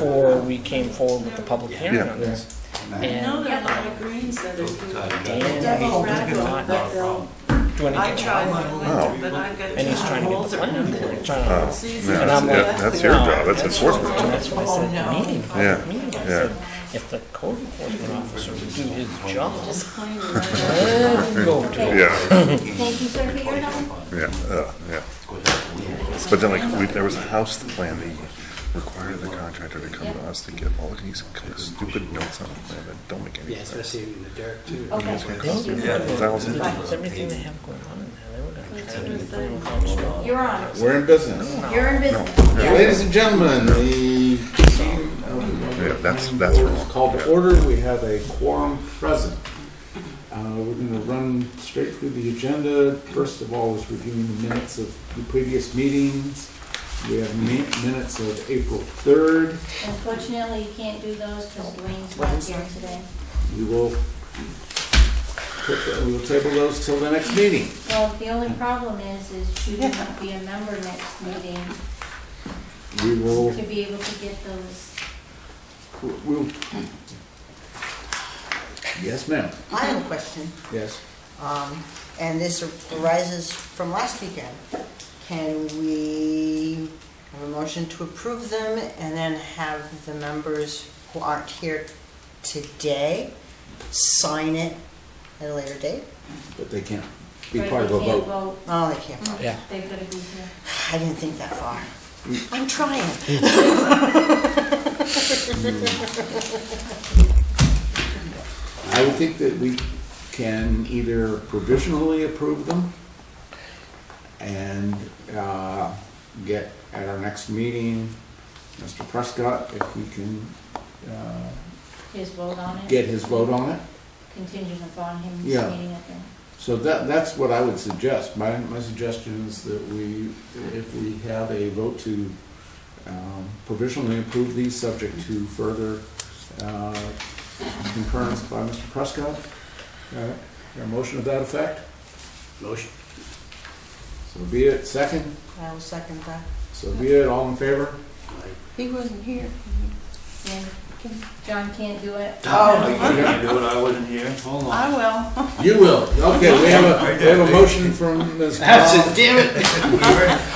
before we came forward with the public hearing on this. And No, they're not greens that are Dan did not do anything I tried wrong. one winter, but I got And he's trying to get the planning board, trying to, Yeah, and I'm like, that's your job. That's enforcement. and that's what I said at the meeting. Yeah, I yeah. said, if the code enforcement officer would do his job, just clean it let him go to it. Yeah, Thank you, sir, for your help. yeah. But then, like, there was a house plan that required the contractor to come to us to get all these stupid notes on the plan that don't make any Yeah, sense. especially in the dirt too. Okay. They were gonna do $1,000. everything they have going on in there. They were gonna try to do the final construct. You're on. We're in business. You're in business. Ladies and gentlemen, the Yeah, that's board is wrong. called to order. We have a quorum present. We're going to run straight through the agenda. First of all is reviewing the minutes of the previous meetings. We have minutes of April 3rd. Unfortunately, you can't do those because Dwayne's not here today. We will table those till the next meeting. Well, the only problem is Judy won't be a member next meeting We will, to be able to get those. we'll, yes, ma'am. I have a question, Yes. and this arises from last weekend. Can we have a motion to approve them and then have the members who aren't here today sign it at a later date? But they can't be Right, part of they a can't vote. Oh, they can't vote. Yeah. They've got to be here. I didn't think that far. I'm trying. I would think that we can either provisionally approve them and get at our next meeting, Mr. Prescott, if we can His vote on it. get his vote on it. Contingent upon him Yeah. meeting it then. So that's what I would suggest. My suggestion is that if we have a vote to provisionally approve these subject to further concurrence by Mr. Prescott. Your motion of that effect? Motion. So be it. Second? I will second that. So be it. All in favor? He wasn't here. And John can't do it. Oh. You can't do it, I wasn't here. Hold on. I will. You will. Okay, we have a motion from Ms. That's Cobb it, damn it.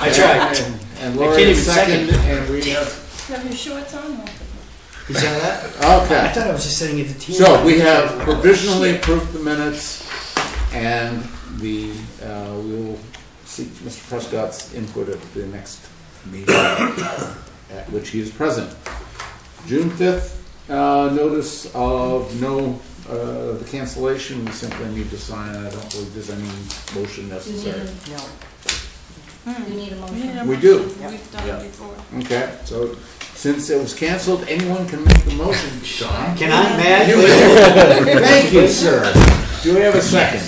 I tried. and I Lori can't even second, second. and we have, Have your shorts on? You saw that? I okay. thought I was just sitting at the team. So we have provisionally approved the minutes, and we will seek Mr. Prescott's input at the next meeting at which he is present. June 5th, notice of the cancellation, we simply need to sign it. I don't believe there's any motion necessary. No. You need a motion. We do. We've done Yeah. it before. Okay, so since it was canceled, anyone can make the motion. Sean? Can I, Matt? Thank you, sir. Do we have a second?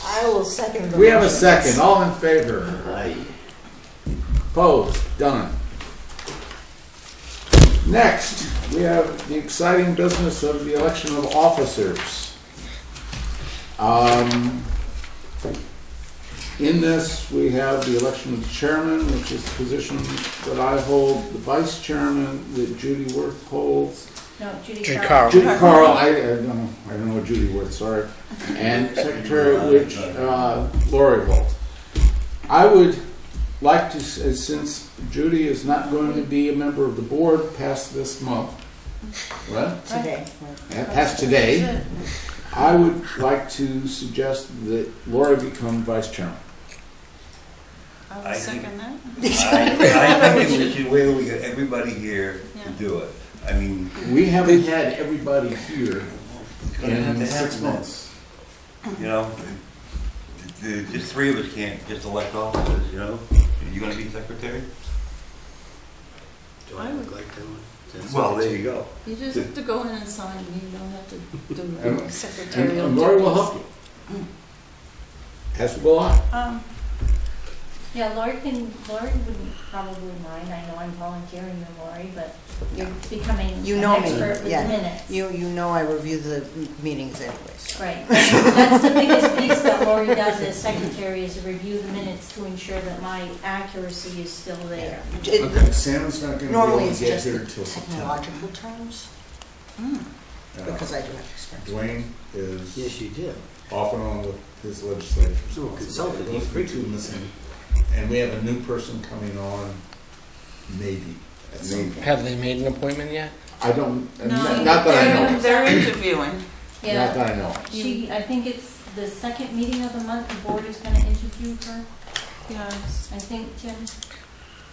I will second the We have a motion. second. All in favor? Aye. Opposed? Done. Next, we have the exciting business of the election of officers. In this, we have the election of the chairman, which is the position that I hold, the vice chairman that Judy Worth holds. No, Judy Judy Carl. Carl. Judy Carl, I don't know Judy Worth, sorry. And secretary, which Lori holds. I would like to, since Judy is not going to be a member of the board past this month, what? Today. Past today, I would like to suggest that Lori become vice chairman. I will I second that. I think we should wait till we get everybody here to Yeah. do it. I mean, We haven't had everybody here it's gonna have in to 6 happen. months. You know, just three of us can't just elect officers, you know? You gonna be secretary? Do I look like that one? Well, there you go. You just have to go in and sign, you don't have to do And- secretarial And Lori will duties. help you. As will I. Yeah, Lori wouldn't probably mind, I know I'm volunteering you, Lori, but you're becoming You an know me, expert with the yeah. minutes. You know I review the meetings anyways. Right, that's the biggest piece that Lori does as secretary, is to review the minutes to ensure that my accuracy is still there. Okay, Sam's not gonna be Normally able it's to get just here the until September. technological terms, because I do have experience. Dwayne is Yes, you did. off and on with his legislature. Oh, consultant, he's Those are the two missing. And we have a new person coming on, maybe, at some point. Have they made an appointment yet? I don't, No, not that I know. they're interviewing. Not Yeah, that I know. I think it's the second meeting of the month, the board is gonna interview her, Yes. I think, Jim.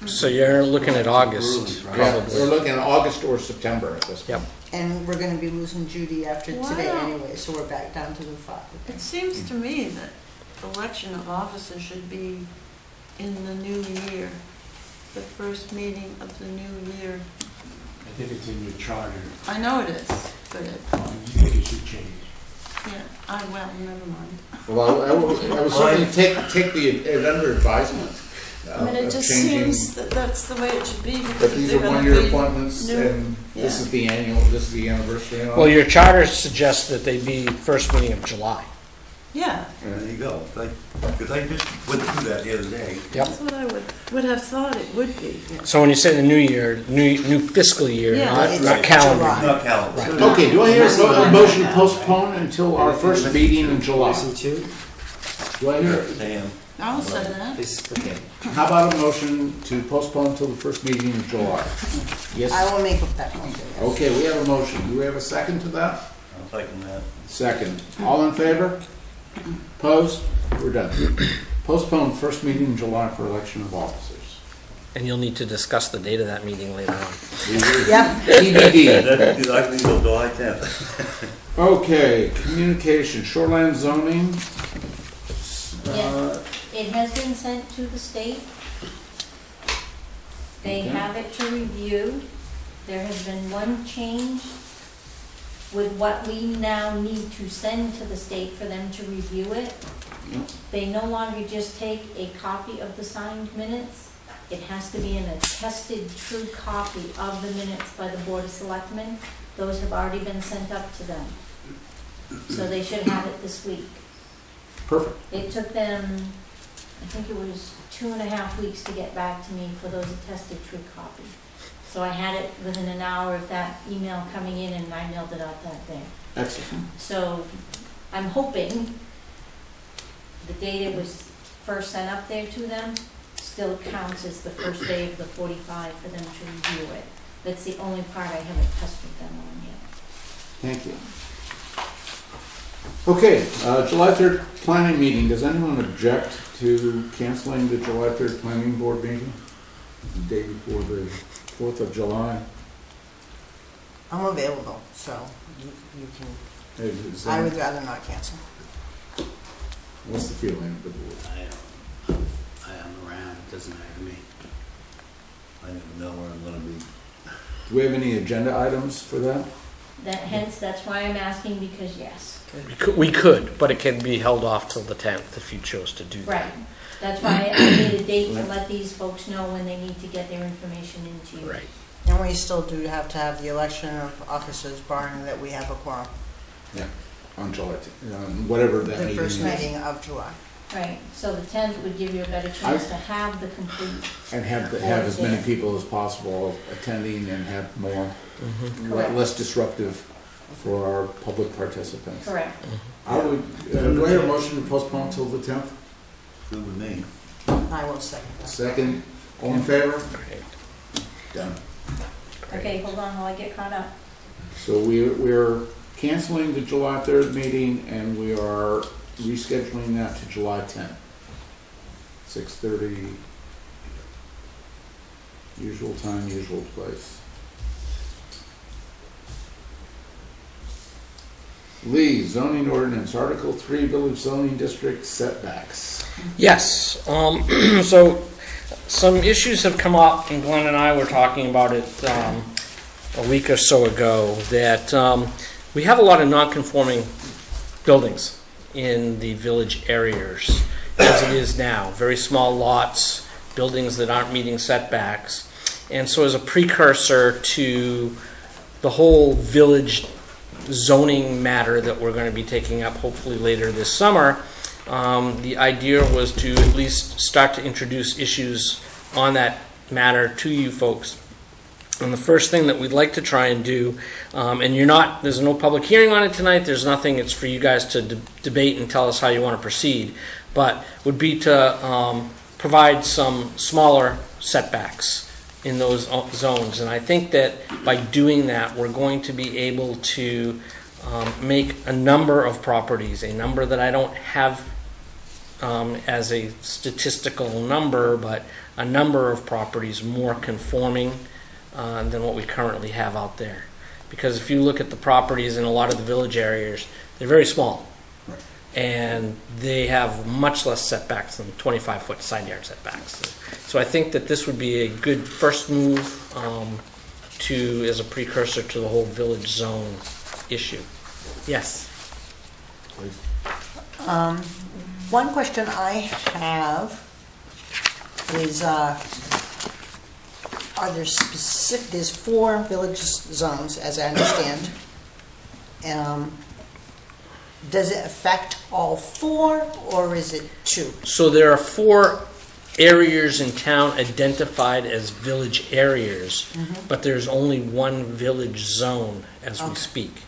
So you're looking at August, Yeah, we're probably. looking at August or September at this point. Yep. And we're gonna be losing Judy after today Wow. anyway, so we're back down to the 5. It seems to me that election of officers should be in the new year, the first meeting of the new year. I think it's in your charter. I know it is, but You think it should change. yeah, well, never mind. Well, I would certainly take the under advisement I mean, it of just changing. seems that that's the way it should be, But because these they're are gonna one-year be appointments, new. and this Yeah. is the annual, this is the anniversary. and all. Well, your charter suggests that they be first meeting of July. Yeah, There you go. Because I just went through that the other day. Yep. that's what I would have thought it would be. So when you say the new year, new fiscal year, Yeah. not It's calendar. July. Not calendar. Right. Okay, do I hear a motion to postpone until our first meeting in July? Listen to? Do I hear, Sam. I'll say that. It's, okay. how about a motion to postpone until the first meeting in July? Yes? I will make that motion, yes. Okay, we have a motion. Do we have a second to that? I'll second that. Second. All in favor? Opposed? We're done. Postpone first meeting in July for election of officers. And you'll need to discuss the date of that meeting later on. Yep, TBD. That's likely to go July 10th. Okay, communication, shoreline zoning. Yes. It has been sent to the state. They Okay. have it to review. There has been one change with what we now need to send to the state for them to review it. Yep. They no longer just take a copy of the signed minutes. It has to be an attested true copy of the minutes by the Board of Selectmen. Those have already been sent up to them. So they should have it this week. Perfect. It took them, I think it was 2.5 weeks to get back to me for those attested true copy. So I had it within an hour of that email coming in, and I mailed it out that day. Excellent. So I'm hoping the date it was first sent up there to them still counts as the first day of the 45 for them to review it. That's the only part I haven't tested them on yet. Thank you. Okay, July 3rd planning meeting. Does anyone object to canceling the July 3rd planning board meeting? The day before the 4th of July? I'm available, so you can, Is I that- would rather not cancel. What's the feeling of the board? I am around, it doesn't matter to me. I never know where I'm gonna be. Do we have any agenda items for that? That's why I'm asking, because yes. We could, but it can be held off till the 10th if you chose to do that. Right. That's why I made a date to let these folks know when they need to get their information into you. Right. And we still do have to have the election of officers barring that we have a quorum. On July, whatever that The meeting is. first meeting of July. Right, so the 10th would give you a better chance to have the complete, And have as many people as possible attending and have more, Correct. less disruptive for our public participants. correct. I would, do I hear a motion to postpone till the 10th? Good with me. I will second that. Second, all in favor? Okay. Done. Okay, hold on while I get caught up. So we're canceling the July 3rd meeting and we are rescheduling that to July 10th. 6:30, usual time, usual place. Lee, zoning ordinance, Article 3, Village Zoning District setbacks. Yes, so some issues have come up, and Glenn and I were talking about it a week or so ago, that we have a lot of non-conforming buildings in the village areas, as it is now. Very small lots, buildings that aren't meeting setbacks. And so as a precursor to the whole village zoning matter that we're going to be taking up hopefully later this summer, the idea was to at least start to introduce issues on that matter to you folks. And the first thing that we'd like to try and do, and there's no public hearing on it tonight, there's nothing, it's for you guys to debate and tell us how you want to proceed, but would be to provide some smaller setbacks in those zones. And I think that by doing that, we're going to be able to make a number of properties, a number that I don't have as a statistical number, but a number of properties more conforming than what we currently have out there. Because if you look at the properties in a lot of the village areas, they're very small. Right. And they have much less setbacks than 25-foot side yard setbacks. So I think that this would be a good first move as a precursor to the whole village zone issue. Yes? Please. One question I have is, are there there's 4 village zones, as I understand. Does it affect all 4, or is it 2? So there are 4 areas in town identified as village areas, but there's only one village zone as we speak.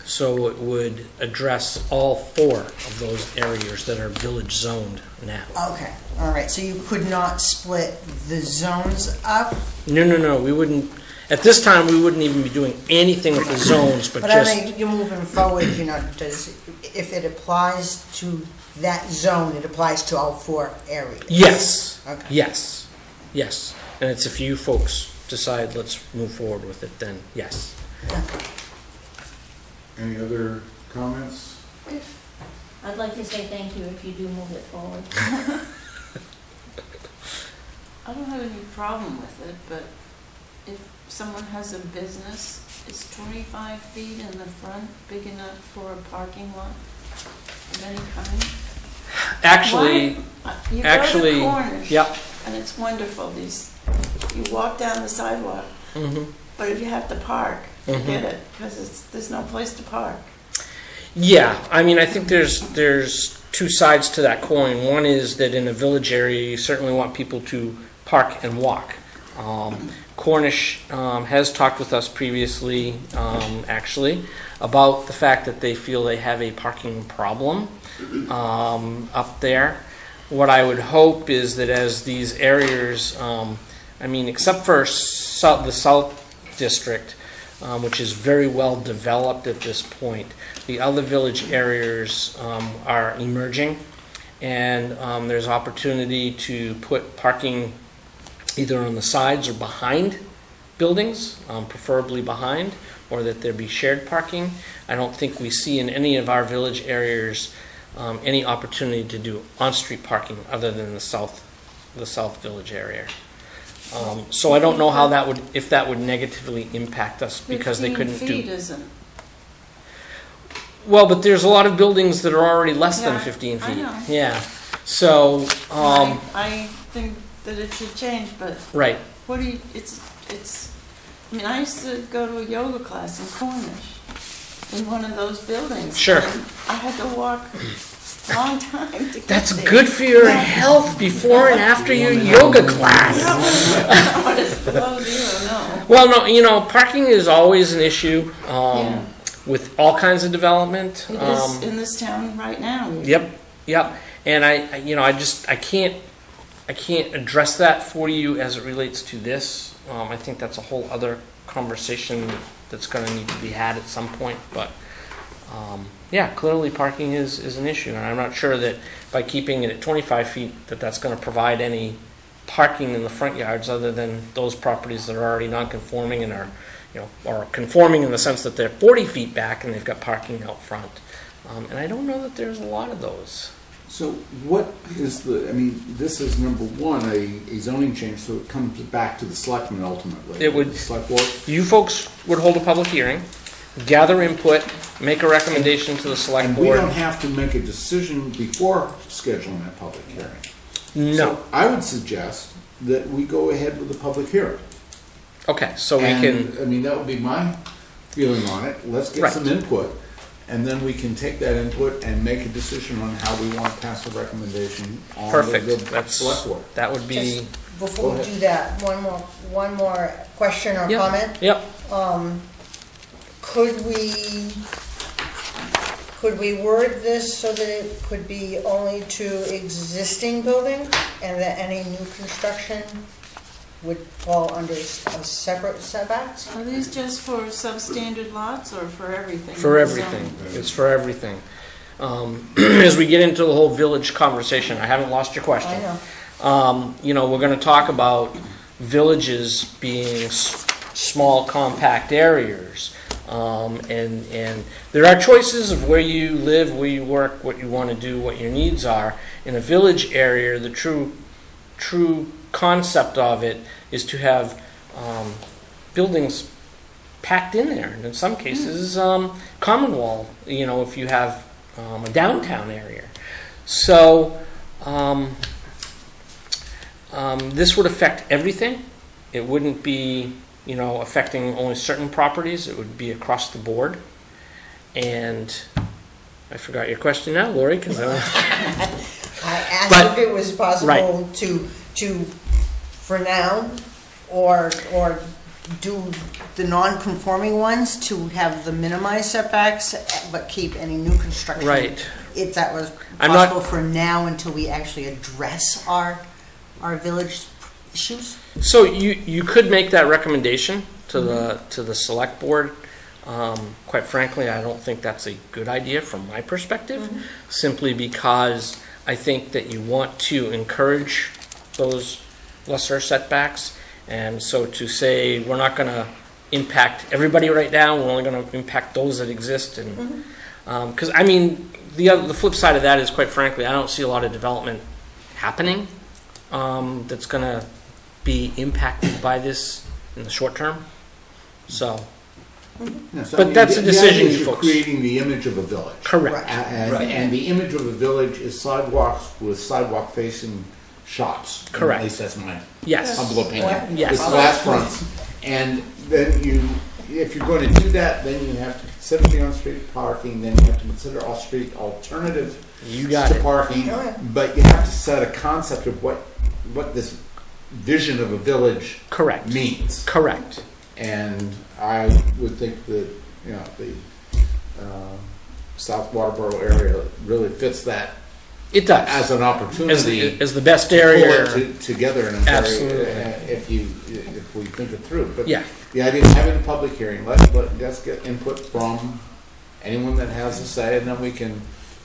So it would address all 4 of those areas that are village zoned now. Okay, all right, so you could not split the zones up? No, we wouldn't, at this time, we wouldn't even be doing anything with the zones, but But just... I mean, you're moving forward, if it applies to that zone, it applies to all 4 areas? Yes. Okay. Yes. And it's if you folks decide let's move forward with it, then yes. Any other comments? I'd like to say thank you if you do move it forward. I don't have any problem with it, but if someone has a business, is 25 feet in the front big enough for a parking lot of any kind? Actually, You go to Cornish, yep. and it's wonderful. You walk down the sidewalk, but if you have to park, forget it, because there's no place to park. Yeah, I mean, I think there's 2 sides to that coin. One is that in a village area, you certainly want people to park and walk. Cornish has talked with us previously, actually, about the fact that they feel they have a parking problem up there. What I would hope is that as these areas, I mean, except for the South District, which is very well developed at this point, the other village areas are emerging, and there's opportunity to put parking either on the sides or behind buildings, preferably behind, or that there be shared parking. I don't think we see in any of our village areas any opportunity to do on-street parking other than the south village area. So I don't know how if that would negatively impact us because they couldn't 15 feet isn't. Well, but there's a lot of buildings that are already less than 15 feet. I know. Yeah. So I think that it should change, but right. what do you? It's. I mean, I used to go to a yoga class in Cornish, in one of those buildings. Sure. And I had to walk a long time to get That's there. good for your health before and after your yoga class. What is below zero? No. Well, no, parking is always an issue Yeah. with all kinds of development. It is in this town right now. Yep. And I can't address that for you as it relates to this. I think that's a whole other conversation that's going to need to be had at some point. But yeah, clearly parking is an issue, and I'm not sure that by keeping it at 25 feet that's going to provide any parking in the front yards other than those properties that are already non-conforming and are, or conforming in the sense that they're 40 feet back and they've got parking out front. And I don't know that there's a lot of those. So what is this is number 1, a zoning change, so it comes back to the selectmen ultimately. It would. The select board. You folks would hold a public hearing. gather input, make a recommendation to the select And we don't board. have to make a decision before scheduling that public hearing. No. So I would suggest that we go ahead with the public hearing. Okay, so we And, can, I mean, that would be my feeling on it. Let's get Right. some input, and then we can take that input and make a decision on how we want to pass a recommendation on perfect. the That's, select board. that would be, Just before Go we ahead. do that, one more question or Yep. comment. yep, Could we word this so that it could be only to existing buildings and that any new construction would fall under a separate setbacks? Are these just for substandard lots or for everything? for everything. It's for everything. As we get into the whole village conversation, I haven't lost your question. I know. You know, we're gonna talk about villages being small, compact areas. And there are choices of where you live, where you work, what you want to do, what your needs are. In a village area, the true concept of it is to have buildings packed in there. And in some cases, common wall, you know, if you have a downtown area. So this would affect everything. It wouldn't be, you know, affecting only certain properties. It would be across the board. And I forgot your question now, Lori, because I asked But- if it was possible to, for now, or do the non-conforming ones to have the minimized setbacks, but keep any new construction. Right. If that was I'm not- possible for now until we actually address our village issues. So you could make that recommendation to the select board. Quite frankly, I don't think that's a good idea from my perspective, simply because I think that you want to encourage those lesser setbacks. And so to say, we're not going to impact everybody right now, we're only going to impact those that exist. And because, I mean, the flip side of that is, quite frankly, I don't see a lot of development happening that's going to be impacted by this in the short term. So, Yes, I But mean, that's a the decision, idea is you you're folks. creating the image of a village. correct. And the image of a village is sidewalks with sidewalk-facing shops. Correct. At least that's my Yes. humble opinion. Yes. With glass fronts. And then if you're going to do that, then you have to consider the on-street parking, then you have to consider off-street alternative You got to it. parking. Oh, yeah. But you have to set a concept of what this vision of a village Correct. means. Correct. And I would think that, you know, the South Waterboro area really fits that It does. as an opportunity As the best to pull area. it together in a very, Absolutely. if we think it through. But Yeah. the idea of having a public hearing, let's get input from anyone that has a say, and then we can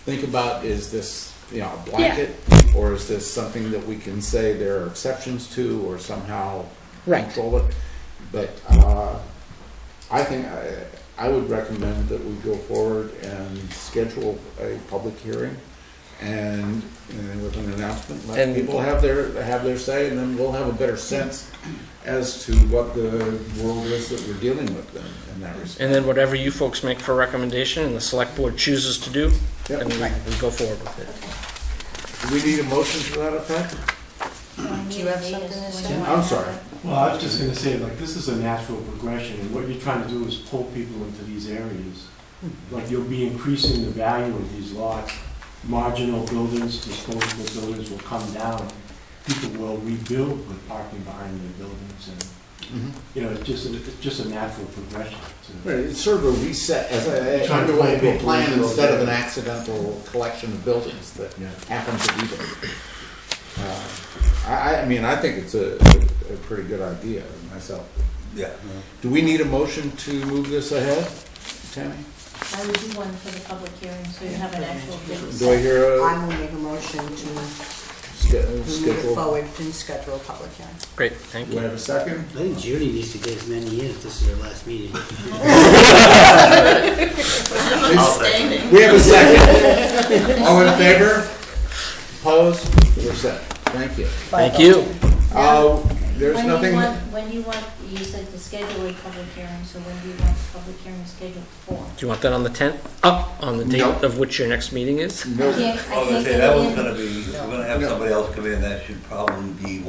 think about, is this, you know, a blanket, or is this something that we can say there are exceptions to, or somehow Right. control it? But I think I would recommend that we go forward and schedule a public hearing, and with an announcement, let And- people have their say, and then we'll have a better sense as to what the world is that we're dealing with in that respect. And then whatever you folks make for a recommendation and the select board chooses to do, Yep. then we go forward with it. Do we need a motion to that effect? Do you have something to say? I'm sorry. Well, I was just gonna say, like, this is a natural progression, and what you're trying to do is pull people into these areas. Like, you'll be increasing the value of these lots. Marginal buildings, disposable buildings will come down. People will rebuild with parking behind their buildings, and, you know, it's just a natural progression. Right, it's sort of a reset, as a Trying to underway play plan people instead of an over. accidental collection of buildings that Yeah. happen to be there. I mean, I think it's a pretty good idea myself. Yeah. Do we need a motion to move this ahead, Tammy? I would do one for the public hearing, so you have an actual date. Do I hear I a will make a motion to move it schedule? forward and schedule a public hearing. Great, thank Do I you. have a second? I think Judy needs to get as many years. This is her last meeting. We have a second. All in favor? Opposed? We're set. Thank you. Thank you. there's nothing. When do you want, you said to schedule a public hearing, so when do you want the public hearing scheduled for? Do you want that on the 10th? On the date No. of which your next meeting is? I No, can't, I I was can't gonna say, get that it was in. gonna be, if we're gonna have No. somebody else come in, that should probably be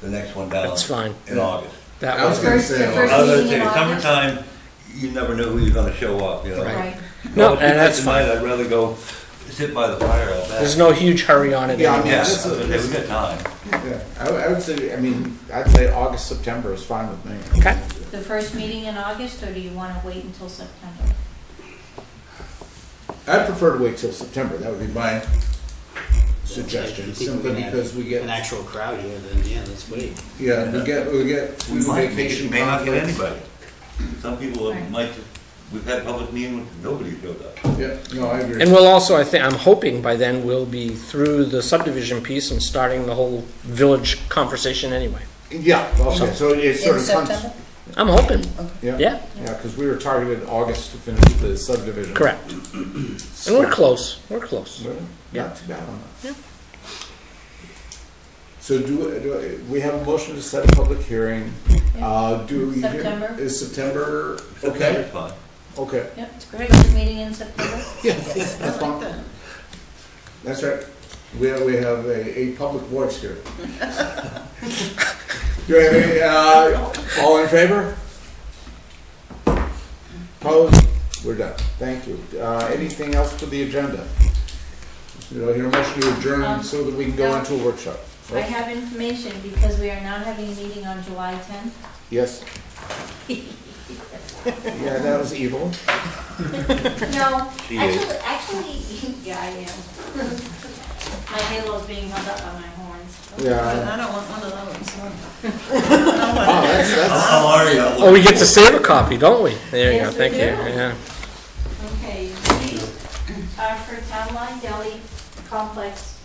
the next one down. That's fine. In August. That I was was gonna First- say, the first I was gonna meeting in say, August? summertime, you never know who you're gonna show up, you know? Right. No, If and you that's had tonight, fine. I'd rather go sit by the fire out back. There's no huge hurry on it. Yeah, I anyway. mean, Yeah, this is- I was gonna say, we got time. yeah, I would say, I mean, I'd say August, September is fine with me. Okay. The first meeting in August, or do you want to wait until September? I'd prefer to wait till September, that would be my If you suggestion, think we're simply gonna have because we an get, actual crowd here, then yeah, let's wait. yeah, we get We might, vacation may not get conflicts. anybody. Some people Right. might, we've had public meeting with nobody showed up. Yeah, no, I agree. And we'll also, I'm hoping by then we'll be through the subdivision piece and starting the whole village conversation anyway. Yeah, okay, so it sort In of comes, September? I'm hoping. yeah, Yeah, yeah, because we were targeted August to finish the subdivision. correct. And we're close. We're close. Well, Yeah. Not too bad on that. Yeah. So we have a motion to set a public hearing, September. Is September, okay, September's fine. okay, Yep, first meeting in September? yeah, that's fine. That's right, we have a public voice here. Do you have any, all in favor? Opposed? We're done, thank you. Anything else for the agenda? Do I hear a motion to adjourn so that we can go no. into a workshop? I have information because we are not having a meeting on July 10th. Yes? Yeah, that was evil. No, She is. actually, yeah, I am. My halo's being held up by my horns. Yeah. I don't want one of those. Oh, that's, How are you? Oh, we get to save a copy, don't we? There you go. Yes, we Thank you. do. Yeah. Okay, these are for Town Line Deli Complex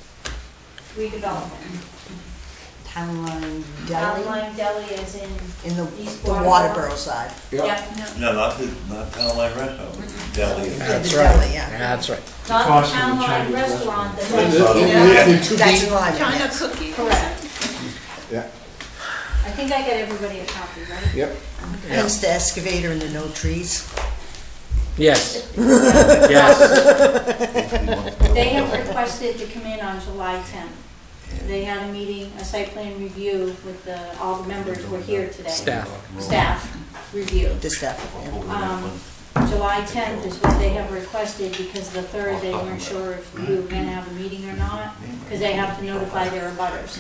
redevelopment. Town Line Town Deli Line Deli is in in the East Waterboro side. yeah. yeah, No, not Town Line Restaurant, Deli. Yeah, the That's deli, right. yeah. That's right. not the Across from Town the Line Chinese restaurant, the That's next. That's in line. China yes. cookie. Correct. Yeah, I think I got everybody a copy, right? yep. Hence the excavator and the no trees. Yes. Yes. They have requested to come in on July 10th. They had a meeting, a site plan review with all the members were here today. Staff review. The stuff. Yeah. July 10th is what they have requested because the 3rd, they weren't sure if we were going to have a meeting or not, because they have to notify their abutters.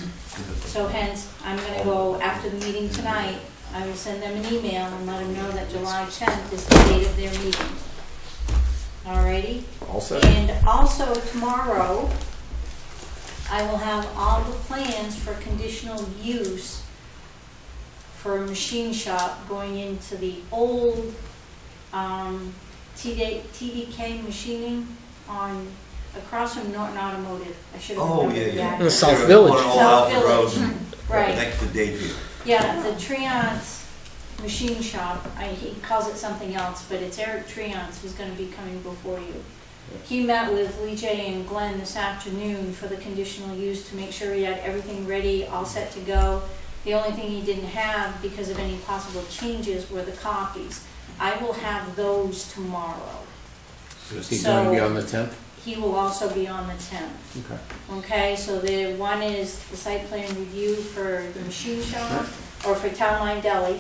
So hence, I'm going to go, after the meeting tonight, I will send them an email and let them know that July 10th is the date of their meeting. Alrighty? All set. And also tomorrow, I will have all the plans for conditional use for a machine shop going into the old TDK machining across from Norton Automotive. I should have Oh, remembered yeah, the yeah. In the address. South Village. On Old South Alpha Road, Village. Right. next to Dayview. Yeah, the Treance machine shop, he calls it something else, but it's Eric Treance who's gonna be coming before you. He met with Lee J and Glenn this afternoon for the conditional use to make sure he had everything ready, all set to go. The only thing he didn't have, because of any possible changes, were the copies. I will have those tomorrow. So is he going to be So- on the 10th? He will also be on the 10th. Okay. Okay, so the one is the site plan review for the machine shop, or for Town Line Deli,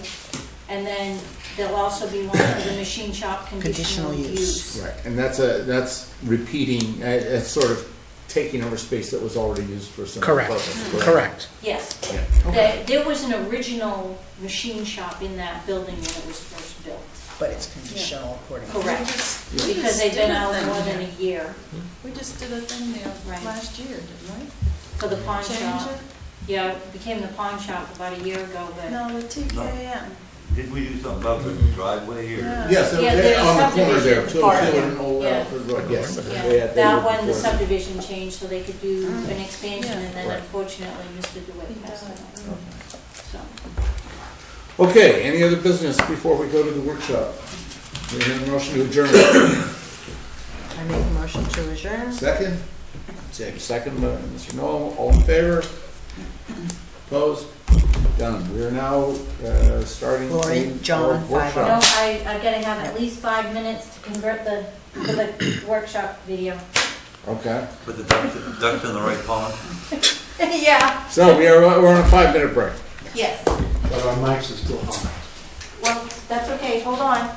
and then there'll also be one for the machine shop conditional use. Right, and that's repeating, it's sort of taking over space that was already used for some Correct. purpose. Correct. Yes. Yeah, okay. There was an original machine shop in that building when it was first built. But it's conditional according to. Correct. We Because just they've been did a out thing more than there. a year We just did a thing there Right. last year, didn't we? for the pawn Change shop. it? Yeah, it became the pawn shop about a year ago, but. No, the TKM. Didn't we do something about the driveway here? Yeah. Yes, Yeah, there's on the corner there, subdivision Tilden part, and Old yeah. Alfred Road, yes. Yeah, They that were one, the before. subdivision changed, so they could do an expansion, and then Right. unfortunately, Mr. DeWitt passed away. So, Okay, any other business before we go to the workshop? We have a motion to adjourn. I make a motion to adjourn. Second? Second by Mr. Knoll, all in favor? Opposed? done. We are now starting Lori, a John, workshop. No, I gotta have at least 5 minutes to convert for the workshop video. Okay. Put the ducks in the right pond. Yeah, So we're on a 5-minute break. yes. But our mics are still on. Well, that's okay, hold on.